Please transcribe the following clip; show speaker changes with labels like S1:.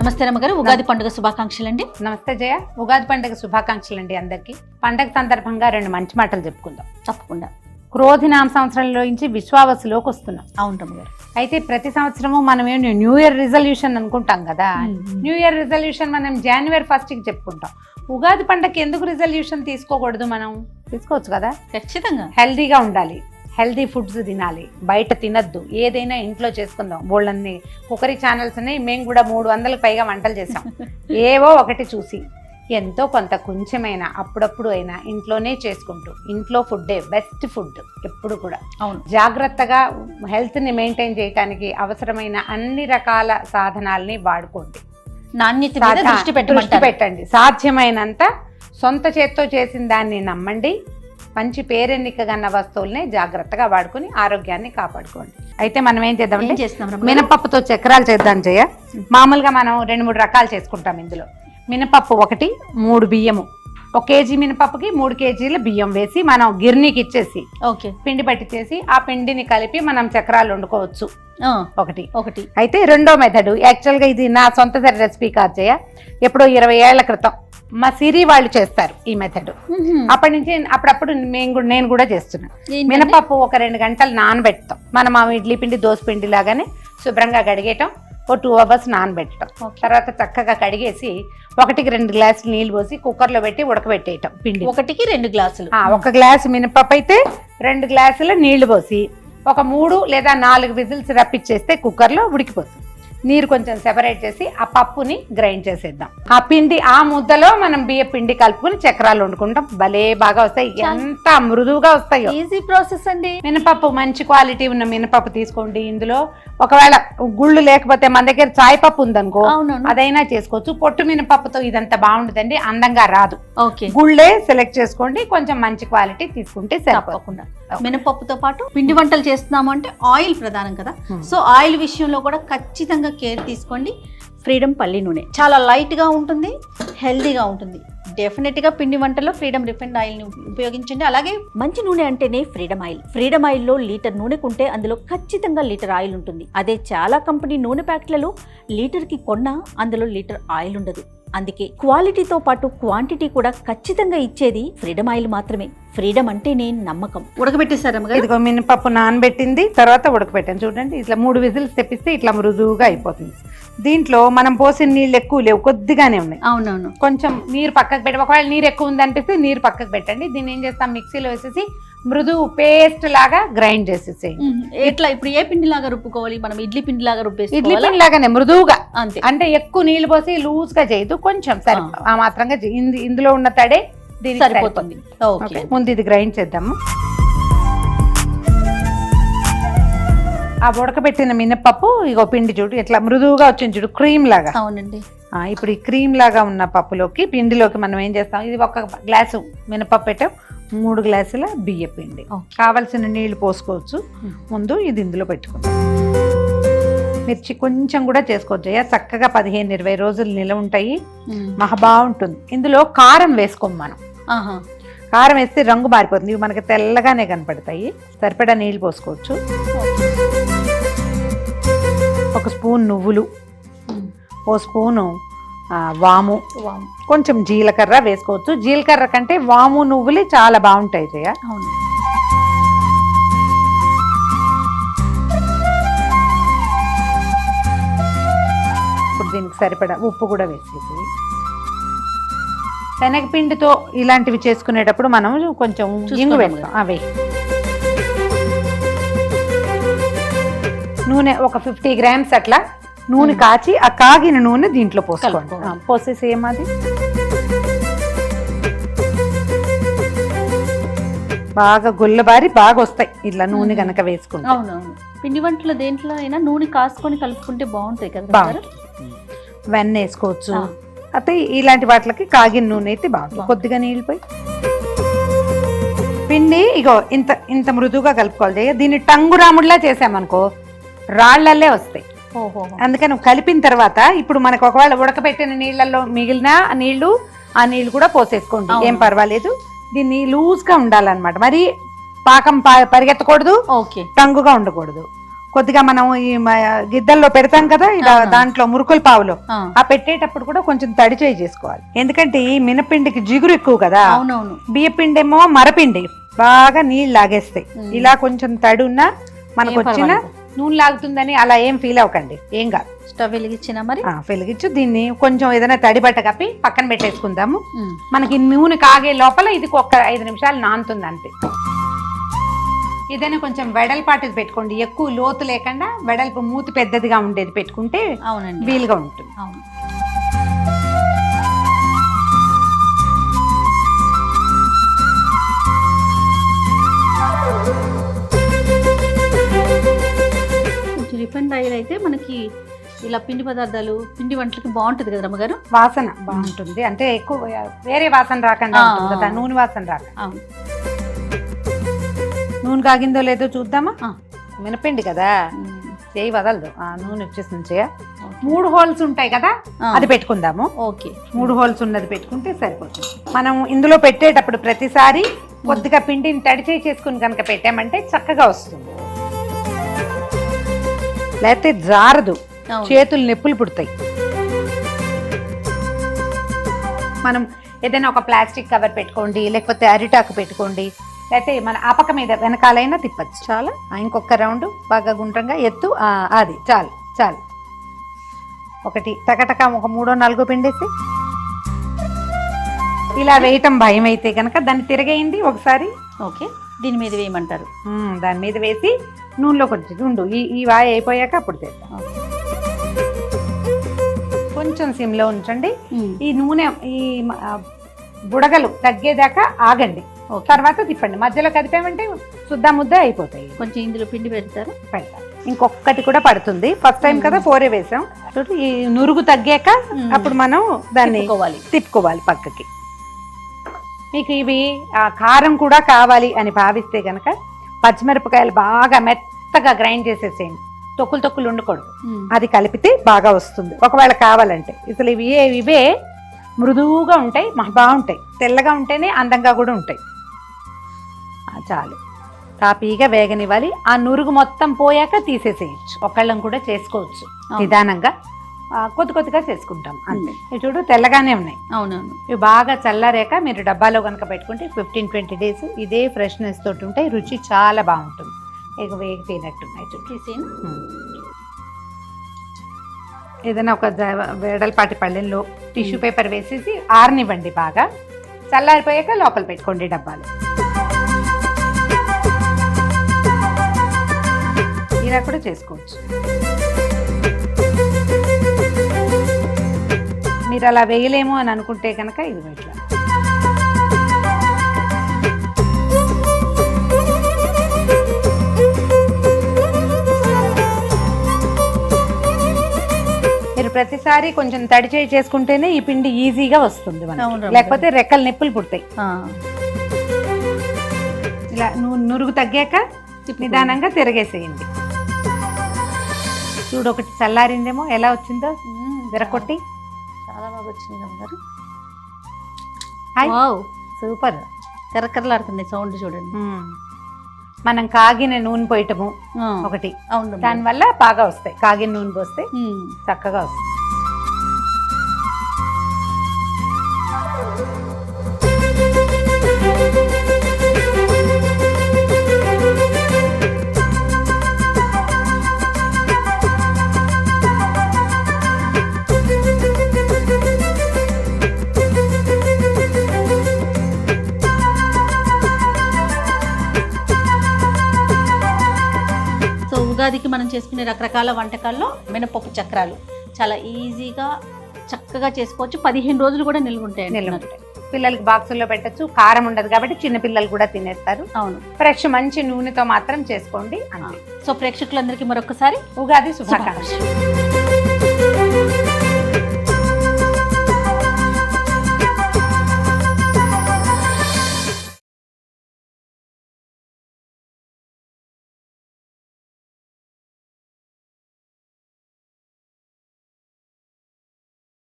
S1: నమస్తే రమ్మగారు, ఉగాది పండుగ శుభాకాంక్షలు అండి.
S2: నమస్తే జయ, ఉగాది పండుగ శుభాకాంక్షలు అండి అందరికి. పండగ సందర్భంగా 2 మంచి మాటలు చెప్పుకుందాం.
S1: తప్పకుండా.
S2: క్రోధినామ సంవత్సరంలో నుంచి విశ్వావసులోకి వస్తున్నాం.
S1: అవును రమ్మగారు.
S2: అయితే ప్రతి సంవత్సరము మనం ఏంటి న్యూ ఇయర్ రిజల్యూషన్ అనుకుంటాం కదా. న్యూ ఇయర్ రిజల్యూషన్ మనం January 1st చెప్పుకుంటాం. ఉగాది పండగకి ఎందుకు రిజల్యూషన్ తీసుకోకూడదు? మనం తీసుకోవచ్చు కదా.
S1: ఖచ్చితంగా
S2: హెల్దీగా ఉండాలి, హెల్దీ ఫుడ్స్ తినాలి, బయట తినద్దు, ఏదైనా ఇంట్లో చేసుకుందాం. బోళ్ళన్ని కుకరీ ఛానల్స్ ఉన్నాయి, మేము కూడా 300కి పైగా వంటలు చేసాం. ఏవో ఒకటి చూసి ఎంతో కొంత కొంచెమైనా అప్పుడప్పుడు అయినా ఇంట్లోనే చేసుకుంటూ, ఇంట్లో ఫుడ్డే బెస్ట్ ఫుడ్ ఎప్పుడు కూడా.
S1: అవును,
S2: జాగ్రత్తగా హెల్త్ని మెయింటైన్ చేయడానికి అవసరమైన అన్ని రకాల సాధనాలని వాడుకోండి.
S1: నాణ్యత మీద దృష్టి
S2: పెట్టండి. సాధ్యమైనంత సొంత చేత్తో చేసిన దాన్ని నమ్మండి. మంచి పేరెన్నికగన్న వస్తువుల్ని జాగ్రత్తగా వాడుకుని ఆరోగ్యాన్ని కాపాడుకోండి. అయితే మనం ఏం చేద్దాం, మినపప్పుతో చక్రాలు చేద్దాం జయ. మామూలుగా మనం 2-3 రకాలు చేసుకుంటాం. ఇందులో మినపప్పు 1, 3 బియ్యము, 1 కేజీ మినపప్పుకి 3 కేజీల బియ్యం వేసి మనం గిర్నీకి ఇచ్చేసి పిండి పట్టించేసి ఆ పిండిని కలిపి మనం చక్రాలు వండుకోవచ్చు. ఒకటి. అయితే రెండో మెథడ్, యాక్చువల్గా ఇది నా సొంత రెసిపీ కాదు జయ, ఎప్పుడో 20 ఏళ్ల క్రితం మా సిరి వాళ్ళు చేస్తారు ఈ మెథడ్. అప్పటి నుంచి అప్పుడప్పుడు నేను కూడా చేస్తున్నాను. మినపప్పు ఒక 2 గంటలు నానబెడతాం. మనం ఆ ఇడ్లీ పిండి, దోశ పిండి లాగానే శుభ్రంగా కడిగేయటం, ఓ 2 hours నానబెట్టడం. తర్వాత చక్కగా కడిగేసి 1కి 2 గ్లాసులు నీళ్ళు పోసి కుక్కర్లో పెట్టి ఉడకబెట్టేయటం. పిండి
S1: 1కి 2 గ్లాసులు.
S2: 1 గ్లాసు మినపప్పు అయితే 2 గ్లాసుల నీళ్లు పోసి ఒక 3 లేదా 4 విజిల్స్ రప్పిచ్చేస్తే కుక్కర్లో ఉడికిపోతుంది. నీరు కొంచెం సెపరేట్ చేసి ఆ పప్పుని గ్రైండ్ చేసేద్దాం. ఆ పిండి, ఆ ముద్దలో మనం బియ్య పిండి కలుపుకుని చక్రాలు వండుకుంటాం. భలే బాగా వస్తాయి, ఎంత మృదువుగా వస్తాయో.
S1: ఈజీ ప్రాసెస్ అండి.
S2: మినపప్పు మంచి క్వాలిటీ ఉన్న మినపప్పు తీసుకోండి. ఇందులో ఒకవేళ గుళ్ళు లేకపోతే మన దగ్గర చాయ్ పప్పు ఉందనుకో, అదైనా చేసుకోవచ్చు. పొట్టు మినపప్పుతో ఇదంతా బాగుండదండి, అందంగా రాదు. గుళ్ళే సెలెక్ట్ చేసుకోండి, కొంచెం మంచి క్వాలిటీ తీసుకుంటే సరిపోకుండా.
S1: మినపప్పుతో పాటు పిండి వంటలు చేస్తున్నాము అంటే ఆయిల్ ప్రధానం కదా. సో ఆయిల్ విషయంలో కూడా ఖచ్చితంగా కేర్ తీసుకోండి. ఫ్రీడమ్ పల్లి నూనె చాలా లైట్గా ఉంటుంది, హెల్దీగా ఉంటుంది. డెఫినెట్గా పిండి వంటల్లో ఫ్రీడమ్ రిఫైన్డ్ ఆయిల్ని ఉపయోగించండి. అలాగే మంచి నూనె అంటేనే ఫ్రీడమ్ ఆయిల్. ఫ్రీడమ్ ఆయిల్లో లీటర్ నూనె కొంటే అందులో ఖచ్చితంగా లీటర్ ఆయిల్ ఉంటుంది. అదే చాలా కంపెనీ నూనె ప్యాకెట్లలో లీటర్కి కొన్నా అందులో లీటర్ ఆయిల్ ఉండదు. అందుకే క్వాలిటీతో పాటు క్వాంటిటీ కూడా ఖచ్చితంగా ఇచ్చేది ఫ్రీడమ్ ఆయిల్ మాత్రమే. ఫ్రీడమ్ అంటేనే నమ్మకం. ఉడకబెట్టేసారమ్మా.
S2: ఇదిగో మినపప్పు నానబెట్టింది, తర్వాత ఉడకబెట్టాను చూడండి. ఇట్లా 3 విజిల్స్ తెప్పిస్తే ఇట్లా మృదువుగా అయిపోతుంది. దీంట్లో మనం పోసిన నీళ్ళు ఎక్కువ లేవు, కొద్దిగానే ఉన్నాయి.
S1: అవునవును.
S2: కొంచెం నీరు పక్కకు పెట్టి, ఒకవేళ నీరు ఎక్కువ ఉంది అనిపిస్తే నీరు పక్కకు పెట్టండి. దీన్ని ఏం చేస్తాం, మిక్సీలో వేసేసి మృదువు పేస్ట్ లాగా గ్రైండ్ చేసేసేయండి.
S1: ఎట్లా ఇప్పుడు ఏ పిండి లాగా రుబ్బుకోవాలి? మనం ఇడ్లీ పిండి లాగా రుబ్బేసి,
S2: ఇడ్లీ పిండి లాగానే మృదువుగా, అంతే. అంటే ఎక్కువ నీళ్లు పోసి లూజ్ గా చేయదు, కొంచెం సరి ఆ మాత్రంగా. ఇందులో ఉన్న తడే దీనికి సరిపోతుంది. ముందు ఇది గ్రైండ్ చేద్దాము. ఆ ఉడకబెట్టిన మినపప్పు ఇగో పిండి చూడు ఇట్లా మృదువుగా వచ్చింది చూడు, క్రీమ్ లాగా.
S1: అవునండి.
S2: ఇప్పుడు ఈ క్రీమ్ లాగా ఉన్న పప్పులోకి, పిండిలోకి మనం ఏం చేస్తాం, ఇది 1 గ్లాసు మినపప్పు పెట్టాం, 3 గ్లాసుల బియ్య పిండి. కావలసిన నీళ్లు పోసుకోవచ్చు. ముందు ఇది ఇందులో పెట్టుకుందాం. మిర్చి కొంచెం కూడా చేసుకోవచ్చు, చక్కగా 15-20 రోజులు నిలవ ఉంటాయి, మహా బాగుంటుంది. ఇందులో కారం వేసుకోం మనం. కారం వేస్తే రంగు మారిపోతుంది, ఇవి మనకి తెల్లగానే కనపడతాయి. సరిపడా నీళ్ళు పోసుకోవచ్చు. 1 స్పూన్ నువ్వులు, 1 స్పూను వాము, కొంచెం జీలకర్ర వేసుకోవచ్చు. జీలకర్ర కంటే వాము, నువ్వులే చాలా బాగుంటాయి జయ.
S1: అవును.
S2: ఇప్పుడు దీనికి సరిపడా ఉప్పు కూడా వేసేసి, శనగపిండితో ఇలాంటివి చేసుకునేటప్పుడు మనం కొంచెం ఇంగు వేస్తాం. అవి నూనె ఒక 50 గ్రామ్స్ అట్లా నూనె కాచి, ఆ కాగిన నూనె దీంట్లో పోసుకోండి. పోసేసి ఏమది బాగా గుల్లబారి బాగా వస్తాయి ఇట్లా నూనె కనుక వేసుకుంటాం.
S1: అవునవును. పిండి వంటలు దేంట్లో అయినా నూనె కాసుకొని కలుపుకుంటే బాగుంటాయి కదా.
S2: వెన్న వేసుకోవచ్చు. అయితే ఇలాంటి వాటికి కాగిన నూనె అయితే బాగుంటుంది. కొద్దిగా నీళ్ళు పోయి పిండి ఇగో ఇంత మృదువుగా కలుపుకోవాలి. దీన్ని టంగురాముడిలా చేసామనుకో రాళ్లల్లే వస్తాయి. అందుకని కలిపిన తర్వాత ఇప్పుడు మనకు ఒకవేళ ఉడకబెట్టిన నీళ్ళల్లో మిగిలిన నీళ్లు, ఆ నీళ్లు కూడా పోసేసుకోండి, ఏం పర్వాలేదు. దీన్ని లూజ్ గా ఉండాలన్నమాట, మరి పాకం పరిగెత్తకూడదు, టంగుగా ఉండకూడదు. కొద్దిగా మనం ఈ గిద్దల్లో పెడతాం కదా ఇలా దాంట్లో మురుకుల పావులో ఆ పెట్టేటప్పుడు కూడా కొంచెం తడి చేయి చేసుకోవాలి. ఎందుకంటే ఈ మినపిండికి జిగురు ఎక్కువ కదా.
S1: అవునవును.
S2: బియ్యపిండి ఏమో మరపిండి బాగా నీళ్ళు లాగేస్తాయి. ఇలా కొంచెం తడి ఉన్నా మనకు వచ్చిన నూనె లాగుతుందని అలా ఏం ఫీల్ అవ్వకండి, ఏం కాదు.
S1: స్టవ్ వెలిగించినా మరి
S2: వెలిగించు. దీన్ని కొంచెం ఏదైనా తడి బట్ట కప్పి పక్కన పెట్టేసుకుందాము. మనకి నూనె కాగే లోపల ఇది ఒక 5 నిమిషాలు నానుతుంది అంతే. ఏదైనా కొంచెం వెడల్పాటిది పెట్టుకోండి, ఎక్కువ లోతు లేకుండా వెడల్పు మూతి పెద్దదిగా ఉండేది పెట్టుకుంటే
S1: అవునండి
S2: వీలుగా ఉంటుంది.
S1: అవును. రిఫైండ్ ఆయిల్ అయితే మనకి ఇలా పిండి పదార్థాలు పిండి వంటలకి బాగుంటుంది కదా రమ్మగారు.
S2: వాసన బాగుంటుంది, అంటే ఎక్కువ వేరే వాసన రాకుండా ఉంటుంది కదా, నూనె వాసన రాకుండా. నూనె కాగిందో లేదో చూద్దామా. మినపిండి కదా, చేయి వదలదు, నూనె వచ్చేసింది. 3 హోల్స్ ఉంటాయి కదా, అది పెట్టుకుందాము.
S1: ఓకే,
S2: 3 హోల్స్ ఉన్నది పెట్టుకుంటే సరిపోతుంది. మనం ఇందులో పెట్టేటప్పుడు ప్రతిసారి కొద్దిగా పిండిని తడి చేసుకుని కనుక పెట్టామంటే చక్కగా వస్తుంది. లేకపోతే జారదు, చేతులు నొప్పులు పుడతాయి. మనం ఏదైనా ఒక ప్లాస్టిక్ కవర్ పెట్టుకోండి, లేకపోతే అరిటాకు పెట్టుకోండి, లేకపోతే మన ఆపక మీద వెనకాలైనా తిప్పచ్చు. చాలా ఇంకొక రౌండ్ బాగా గుండ్రంగా ఎత్తు, అది చాలు చాలు. ఒకటి టకటక ఒక 3-4 పిండేసి ఇలా వేయటం భయం అయితే కనుక దాన్ని తిరగేయండి ఒకసారి.
S1: ఓకే, దీని మీద వేయమంటారు.
S2: దాని మీద వేసి నూనెలో కొంచెం ఉండు, ఈ వాయి అయిపోయాక అప్పుడు చేద్దాం. కొంచెం సిమ్లో ఉంచండి. ఈ నూనె ఈ బుడగలు తగ్గేదాకా ఆగండి, తర్వాత తిప్పండి. మధ్యలో కదిపామంటే శుద్ధ ముద్ద అయిపోతాయి.
S1: కొంచెం ఇందులో పిండి పెడతారు.
S2: ఇంకొకటి కూడా పడుతుంది, ఫస్ట్ టైం కదా 4 వేసాం. చూడు, ఈ నురుగు తగ్గాక అప్పుడు మనం దాన్ని తిప్పుకోవాలి పక్కకి. మీకు ఇవి కారం కూడా కావాలి అని భావిస్తే కనుక పచ్చిమిరపకాయలు బాగా మెత్తగా గ్రైండ్ చేసేసేయండి, తొక్కులు ఉండకూడదు. అది కలిపితే బాగా వస్తుంది ఒకవేళ కావాలంటే. అసలు ఇవే మృదువుగా ఉంటాయి, బాగుంటాయి. తెల్లగా ఉంటేనే అందంగా కూడా ఉంటాయి. చాలు, కాపీగా వేగనివ్వాలి. ఆ నురుగు మొత్తం పోయాక తీసేసేయచ్చు. ఒకళ్ళం కూడా చేసుకోవచ్చు నిదానంగా, కొద్దిగా చేసుకుంటాం అంతే. ఇవి చూడు తెల్లగానే ఉన్నాయి.
S1: అవునవును.
S2: ఇవి బాగా చల్లారాక మీరు డబ్బాలో కనుక పెట్టుకుంటే 15-20 డేస్ ఇదే ఫ్రెష్నెస్ తోటి ఉంటాయి. రుచి చాలా బాగుంటుంది. ఇక వేగిపోయినట్టున్నాయి చూసి. ఏదైనా ఒక వేడలపాటి పళ్ళెంలో టిష్యూ పేపర్ వేసేసి ఆరనివ్వండి. బాగా చల్లారిపోయాక లోపల పెట్టుకోండి డబ్బాలు. ఇలా కూడా చేసుకోవచ్చు. మీరు అలా వేయలేము అని అనుకుంటే కనుక ఇది ఇట్లా మీరు ప్రతిసారి కొంచెం తడి చేసుకుంటేనే ఈ పిండి ఈజీగా వస్తుంది మనకి. లేకపోతే రెక్కలు నొప్పులు పుడతాయి. ఇలా నురుగు తగ్గాక నిదానంగా తిరగేసేయండి. చూడు, ఒకటి చల్లారిందేమో ఎలా వచ్చిందో విరకొట్టి.
S1: చాలా బాగా వచ్చింది అమ్మగారు.
S2: సూపర్,
S1: కరకరలాడుతుంది సౌండ్ చూడండి.
S2: మనం కాగిన నూనె పోయటము ఒకటి, దానివల్ల బాగా వస్తాయి. కాగిన నూనె పోస్తే చక్కగా వస్తాయి.
S1: ఉగాదికి మనం చేసుకునే రకరకాల వంటకాల్లో మినపప్పు చక్రాలు చాలా ఈజీగా చక్కగా చేసుకోవచ్చు. 15 రోజులు కూడా నిల్వ ఉంటాయి.
S2: పిల్లలకి బాక్సుల్లో పెట్టచ్చు, కారం ఉండదు కాబట్టి చిన్న పిల్లలు కూడా తినేస్తారు.
S1: అవును,
S2: ఫ్రెష్ మంచి నూనెతో మాత్రం చేసుకోండి.
S1: సో ప్రేక్షకులందరికీ మరొకసారి
S2: ఉగాది శుభాకాంక్షలు.